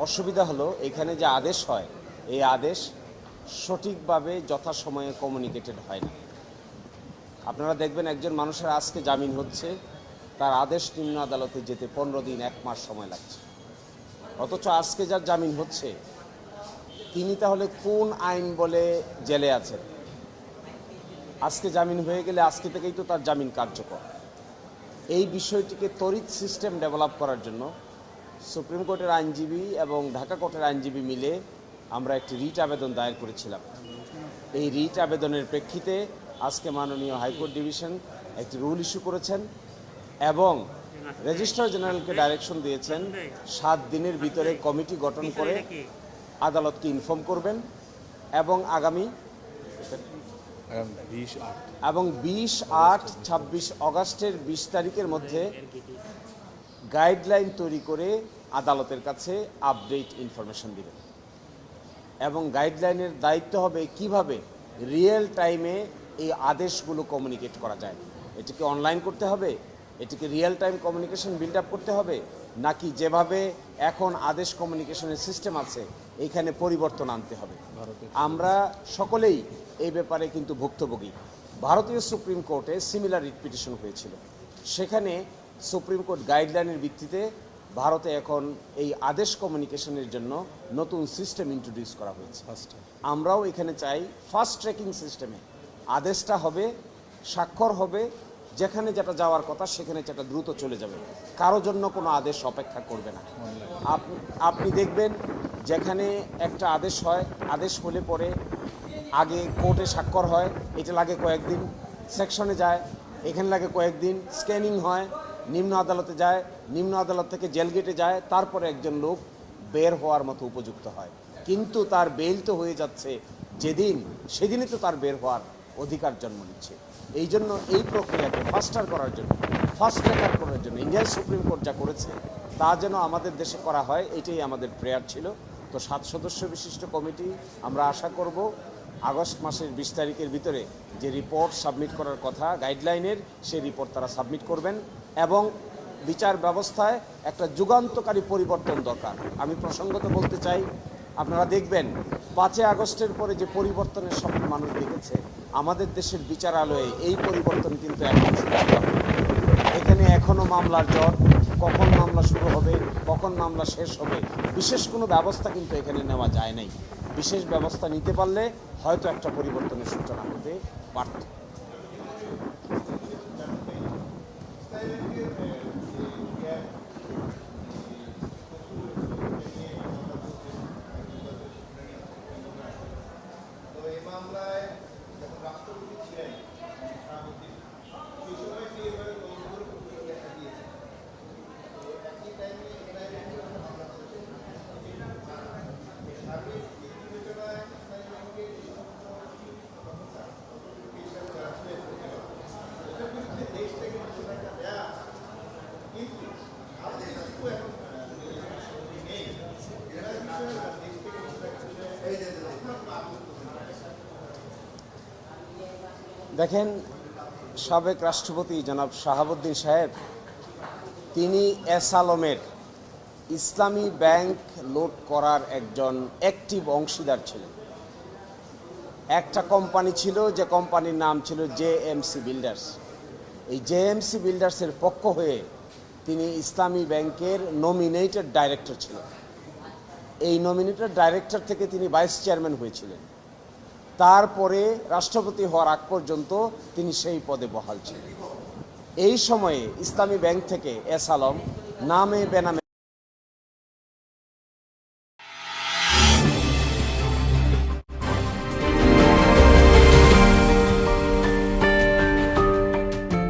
অসুবিধা হলো এখানে যে আদেশ হয় এই আদেশ সঠিকভাবে যথাসময়ে কমিউনিকেটেড হয় না। আপনারা দেখবেন একজন মানুষের আজকে জামিন হচ্ছে, তার আদেশ নিম্ন আদালতে যেতে 15 দিন 1 মাস সময় লাগছে। অথচ আজকে যার জামিন হচ্ছে তিনি তাহলে কোন আইন বলে জেলে আছেন? আজকে জামিন হয়ে গেলে আজকে থেকেই তো তার জামিন কার্যকর। এই বিষয়টিকে তড়িৎ সিস্টেম ডেভেলপ করার জন্য সুপ্রিম কোর্টের আইনজীবী এবং ঢাকা কোর্টের আইনজীবী মিলে আমরা একটি রিট আবেদন দায়ের করেছিলাম। এই রিট আবেদনের প্রেক্ষিতে আজকে মাননীয় হাইকোর্ট ডিভিশন একটি রুল ইস্যু করেছেন এবং রেজিস্ট্রার জেনারেলকে ডাইরেকশন দিয়েছেন 7 দিনের ভিতরে কমিটি গঠন করে আদালতকে ইনফর্ম করবেন এবং আগামী 20-26 অগাস্টের 20 তারিখের মধ্যে গাইডলাইন তৈরি করে আদালতের কাছে আপডেট ইনফরমেশন দিবেন এবং গাইডলাইনের দায়িত্ব হবে কিভাবে রিয়েল টাইমে এই আদেশগুলো কমিউনিকেট করা যায়। এটিকে অনলাইন করতে হবে, এটিকে real time communication build up করতে হবে, নাকি যেভাবে এখন আদেশ কমিউনিকেশনের সিস্টেম আছে এইখানে পরিবর্তন আনতে হবে। আমরা সকলেই এই ব্যাপারে কিন্তু ভুক্তভোগী। ভারতীয় সুপ্রিম কোর্টে সিমিলার রিট পিটিশন হয়েছিল, সেখানে সুপ্রিম কোর্ট গাইডলাইনের ভিত্তিতে ভারতে এখন এই আদেশ কমিউনিকেশনের জন্য নতুন সিস্টেম ইন্ট্রোডিউস করা হয়েছে। আমরাও এখানে চাই ফাস্ট ট্র্যাকিং সিস্টেমে আদেশটা হবে, স্বাক্ষর হবে, যেখানে যেটা যাওয়ার কথা সেখানে যেটা দ্রুত চলে যাবে, কারো জন্য কোনো আদেশ অপেক্ষা করবে না। আপনি দেখবেন যেখানে একটা আদেশ হয়, আদেশ হলে পরে আগে কোর্টে স্বাক্ষর হয়, এটা লাগে কয়েকদিন, সেকশনে যায় এখানে লাগে কয়েকদিন, স্ক্যানিং হয়, নিম্ন আদালতে যায়, নিম্ন আদালত থেকে জেল গেটে যায়, তারপরে একজন লোক বের হওয়ার মতো উপযুক্ত হয়। কিন্তু তার বেল তো হয়ে যাচ্ছে যেদিন, সেদিনই তো তার বের হওয়ার অধিকার জন্ম নিচ্ছে। এই জন্য এই প্রক্রিয়াকে ফাস্টার করার জন্য, ফাস্ট ট্র্যাকার করার জন্য ইন্ডিয়ান সুপ্রিম কোর্ট যা করেছে তা যেন আমাদের দেশে করা হয়, এটাই আমাদের প্রেয়ার ছিল। তো 7 সদস্য বিশিষ্ট কমিটি, আমরা আশা করব আগস্ট মাসের 20 তারিখের ভিতরে যে রিপোর্ট সাবমিট করার কথা গাইডলাইনের, সেই রিপোর্ট তারা সাবমিট করবেন এবং বিচার ব্যবস্থায় একটা যুগান্তকারী পরিবর্তন দরকার। আমি প্রসঙ্গত বলতে চাই, আপনারা দেখবেন 5 আগস্টের পরে যে পরিবর্তনের স্বপ্ন মানুষ দেখেছে, আমাদের দেশের বিচারালয়ে এই পরিবর্তন কিন্তু এখন শুরু হবে। এখানে এখনও মামলার জট, কখন মামলা শুরু হবে, কখন মামলা শেষ হবে, বিশেষ কোনো ব্যবস্থা কিন্তু এখানে নেওয়া যায় নাই। বিশেষ ব্যবস্থা নিতে পারলে হয়তো একটা পরিবর্তনের সূচনা হতে পারত। দেখেন, সাবেক রাষ্ট্রপতি জনাব শাহাবুদ্দিন সাহেব, তিনি এসালমের ইসলামী ব্যাংক লুট করার একজন অ্যাক্টিভ অংশীদার ছিলেন। একটা কোম্পানি ছিল, যে কোম্পানির নাম ছিল জেএমসি বিল্ডার্স। এই জেএমসি বিল্ডার্সের পক্ষ হয়ে তিনি ইসলামী ব্যাংকের নমিনেটেড ডাইরেক্টর ছিলেন। এই নমিনেটেড ডাইরেক্টর থেকে তিনি ভাইস চেয়ারম্যান হয়েছিলেন। তারপরে রাষ্ট্রপতি হওয়ার আগ পর্যন্ত তিনি সেই পদে বহাল ছিলেন। এই সময়ে ইসলামী ব্যাংক থেকে এসালম নামে বেনামে